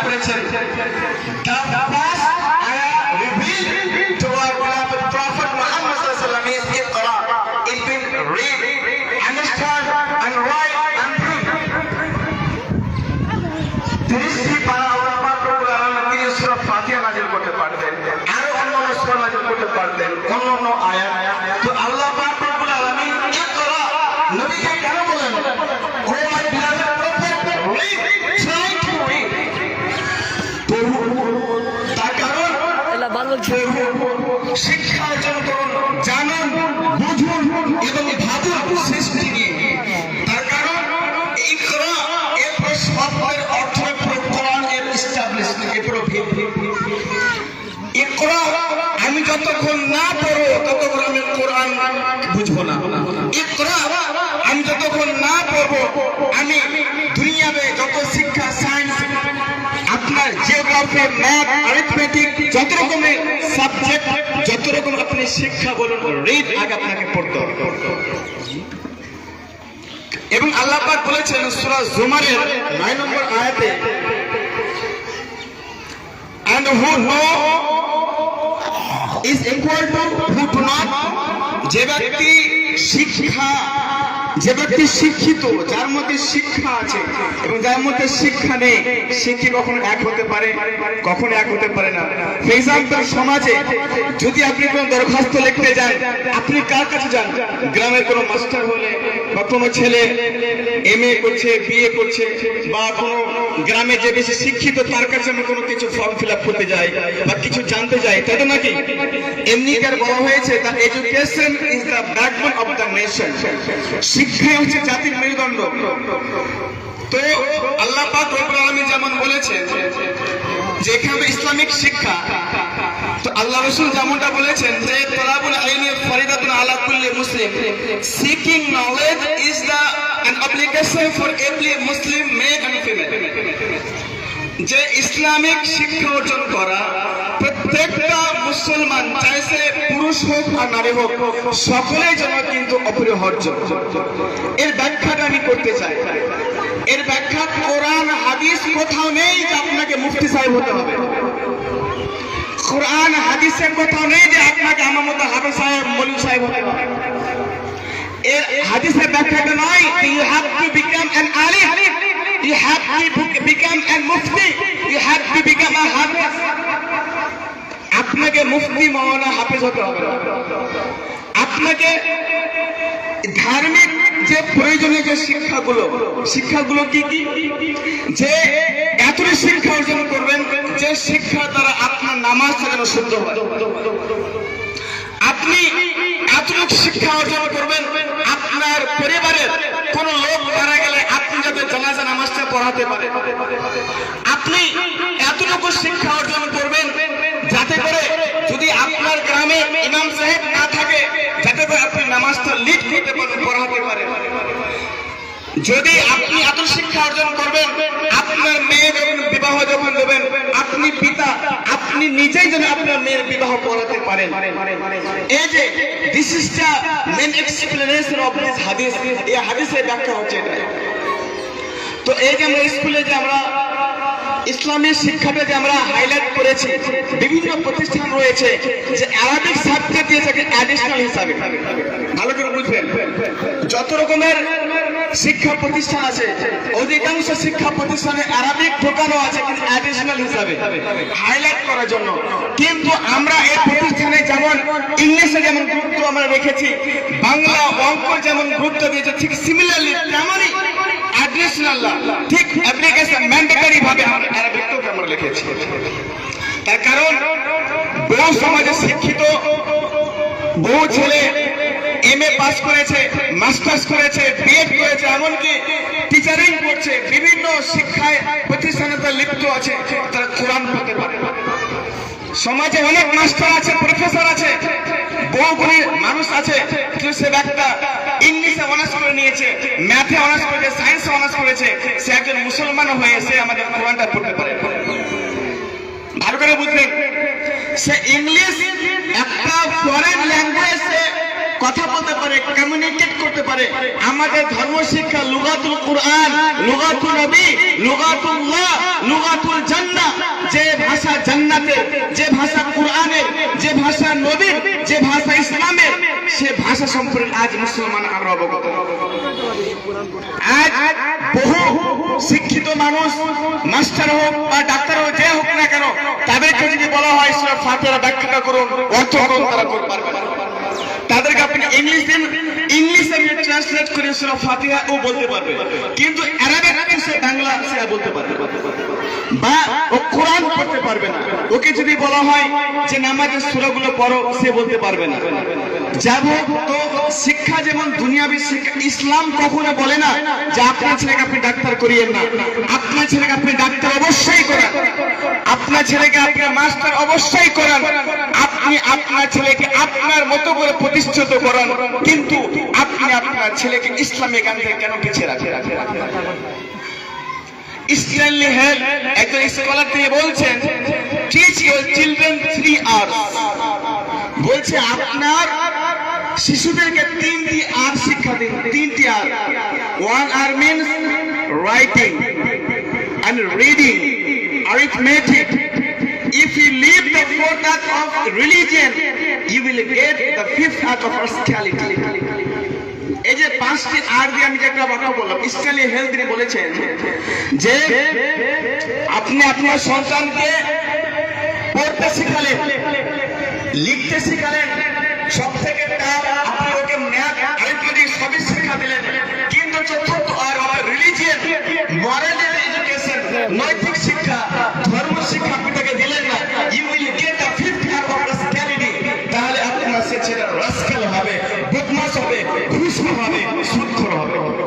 করেছেন। The first ayah revealed to our beloved Prophet Muhammad sallallahu alaihi wasallam is Iqra. It means read, understand, and write and read. তিরিশটি পারা আল্লাহ পাক রব্বুল আলামিন তিনি সূরা ফাতিহা নাযিল করতে পারতেন, আরো অন্যান্য সূরা নাযিল করতে পারতেন, অন্যান্য আয়াত। তো আল্লাহ পাক রব্বুল আলামিন ইকরা নবীকে কেন বলেন, O my beloved prophet, read, try to read। তো তার কারণ শিক্ষা অর্জন করুন, জানুন, বুঝুন এবং ভাবুন সৃষ্টি নিয়ে। তার কারণ ইকরা এর শব্দের অর্থ কোরআন এর এস্টাবলিশ এর ইকরা। আমি যতক্ষণ না পড়বো ততক্ষণ আমি কোরআন বুঝবো না। ইকরা আমি যতক্ষণ না পড়বো আমি দুনিয়াতে যত শিক্ষা, সায়েন্স, আপনার জিওগ্রাফি, ম্যাথ, অ্যারিথমেটিক, যত রকমের সাবজেক্ট, যত রকম আপনি শিক্ষা বলুন, রিড আগে আপনাকে পড়তে হবে। এবং আল্লাহ পাক বলেছেন সূরা জুমারের 9 নম্বর আয়াতে, and who know is equal to who do not। যে ব্যক্তি শিক্ষিত, যার মধ্যে শিক্ষা আছে এবং যার মধ্যে শিক্ষা নেই, সে কি কখনো এক হতে পারে? কখনো এক হতে পারে না। ফর এক্সাম্পল, সমাজে যদি আপনি কোনো দরখাস্ত লিখতে যান, আপনি কার কাছে যান? গ্রামের কোনো মাস্টার হলে বা কোনো ছেলে MA করছে, BA করছে, বা কোনো গ্রামে যে বেশি শিক্ষিত তার কাছে আমি কোনো কিছু ফর্ম ফিল আপ করতে যাই বা কিছু জানতে যাই, তাই তো নাকি? এমনি কার বলা হয়েছে the education is the backbone of the nation. শিক্ষাই হচ্ছে জাতির মেরুদণ্ড। তো আল্লাহ পাক রব্বুল আলামিন যেমন বলেছেন যে এখানে ইসলামিক শিক্ষা, তো আল্লাহ রাসূল যেমনটা বলেছেন যে তালাবুল ইলমি ফরিদাতুন আলা কুল্লি মুসলিম, seeking knowledge is the an obligation for every Muslim male and female। যে ইসলামিক শিক্ষা অর্জন করা প্রত্যেকটা মুসলমান, চাই সে পুরুষ হোক আর নারী হোক, সকলের জন্য কিন্তু অপরিহার্য। এর ব্যাখ্যাটা আমি করতে চাই। এর ব্যাখ্যা কোরআন হাদিস কোথাও নেই যে আপনাকে মুফতি সাহেব হতে হবে। কোরআন হাদিসের কোথাও নেই যে আপনাকে আমার মতো হাফেজ সাহেব, মৌলভী সাহেব হতে হবে। এর হাদিসের ব্যাখ্যাটা নয় you have to become an alim, you have to become an mufti, you have to become a hafiz। আপনাকে মুফতি, মাওলানা, হাফেজ হতে হবে। আপনাকে ধার্মিক যে প্রয়োজনীয় যে শিক্ষাগুলো কি কি, যে এতটি শিক্ষা অর্জন করবেন যে শিক্ষা দ্বারা আপনার নামাজ যেন শুদ্ধ হয়। আপনি এতটুকু শিক্ষা অর্জন করবেন আপনার পরিবারের কোন লোক মারা গেলে আপনি যাতে জানাজা নামাজটা পড়াতে পারেন। আপনি এতটুকু শিক্ষা অর্জন করবেন যাতে করে যদি আপনার গ্রামে ইমাম সাহেব না থাকে, যাতে করে আপনি নামাজটা লিড করতে পারেন, পড়াতে পারেন। যদি আপনি এত শিক্ষা অর্জন করবেন, আপনার মেয়ে যখন বিবাহ যখন দেবেন, আপনি পিতা, আপনি নিজেই যেন আপনার মেয়ের বিবাহ করাতে পারেন। এই যে this is the main explanation of this হাদিস। এই হাদিসের ব্যাখ্যা হচ্ছে এটা। তো এই যে আমরা স্কুলে যে আমরা ইসলামী শিক্ষাটা যে আমরা হাইলাইট করেছি, বিভিন্ন প্রতিষ্ঠান রয়েছে যে আরবিক সাবজেক্ট দিয়ে থাকে অ্যাডিশনাল হিসাবে। ভালো করে বুঝবেন, যত রকমের শিক্ষা প্রতিষ্ঠান আছে অধিকাংশ শিক্ষা প্রতিষ্ঠানে আরবিক ঢোকানো আছে কিন্তু অ্যাডিশনাল হিসাবে হাইলাইট করার জন্য। কিন্তু আমরা এই প্রতিষ্ঠানে যেমন ইংলিশে যেমন গুরুত্ব আমরা রেখেছি, বাংলা অঙ্ক যেমন গুরুত্ব দিয়েছে, ঠিক সিমিলারলি তেমনই অ্যাডিশনাল ঠিক অ্যাপ্লিকেশন ম্যান্ডেটরি ভাবে আমরা আরবিকটাকে আমরা লিখেছি। তার কারণ বহু সমাজে শিক্ষিত বহু ছেলে MA পাস করেছে, মাস্টার্স করেছে, BEd করেছে, এমনকি টিচারিং করছে, বিভিন্ন শিক্ষায় প্রতিষ্ঠানে তারা লিপ্ত আছে, তারা কোরআন পড়তে পারে। সমাজে অনেক মাস্টার আছে, প্রফেসর আছে, বহুগুলি মানুষ আছে, কিন্তু সে একটা ইংলিশে অনার্স করে নিয়েছে, ম্যাথে অনার্স করেছে, সায়েন্সে অনার্স করেছে, সে একজন মুসলমান হয়ে সে আমাদের কোরআনটা পড়তে পারে। ভালো করে বুঝলেন, সে ইংলিশ একটা ফরেন ল্যাঙ্গুয়েজে কথা বলতে পারে, কমিউনিকেট করতে পারে। আমাদের ধর্ম শিক্ষা লুগাতুল কুরআন, লুগাতুল নবী, লুগাতুল্লাহ, লুগাতুল জান্নাহ, জান্নাতের, যে ভাষা কোরআনের, যে ভাষা নবীর, যে ভাষা ইসলামের, সে ভাষা সম্পর্কে আজ মুসলমান আমরা অবগত। আজ বহু শিক্ষিত মানুষ, মাস্টার হোক বা ডাক্তার হোক, যে হোক না কেন, তাদেরকে যদি বলা হয় সূরা ফাতিহা ব্যাখ্যা করুন, অর্থ করুন, তারা করতে পারবে না। তাদেরকে আপনি ইংলিশ দিন, ইংলিশে ট্রান্সলেট করে সূরা ফাতিহা ও বলতে পারবে, কিন্তু আরবিক সে বাংলা সে বলতে পারবে বা ও কোরআন পড়তে পারবে না। ওকে যদি বলা হয় যে নামাজের সূরাগুলো পড়ো, সে বলতে পারবে না। যাব তো শিক্ষা যেমন দুনিয়াবী শিক্ষা, ইসলাম কখনো বলে না যে আপনার ছেলেকে আপনি ডাক্তার করিয়েন না, আপনার ছেলেকে আপনি ডাক্তার অবশ্যই করান, আপনার ছেলেকে আপনি মাস্টার অবশ্যই করান, আপনি আপনার ছেলেকে আপনার মতো করে প্রতিষ্ঠিত করান, কিন্তু আপনি আপনার ছেলেকে ইসলামী জ্ঞান থেকে কেন পিছিয়ে রাখেন? ইসলামী হেলথ একজন স্কলার তিনি বলছেন, টিচ ইউর চিলড্রেন 3 hours, বলছে আপনার শিশুদেরকে 3টি আর শিক্ষা দিন, 3টি আর। 1 hour means writing and reading, arithmetic. If you leave the 4th art of religion, you will get the 5th art of rascality. এই যে 5টি আর দিয়ে আমি যে একটা কথা বললাম, ইসলামী হেলথ তিনি বলেছেন যে আপনি আপনার সন্তানকে পড়তে শিখালেন, লিখতে শিখালেন, সব থেকে আপনি ওকে ম্যাথ, আরিথমেটিক সবই শিক্ষা দিলেন, কিন্তু চতুর্থ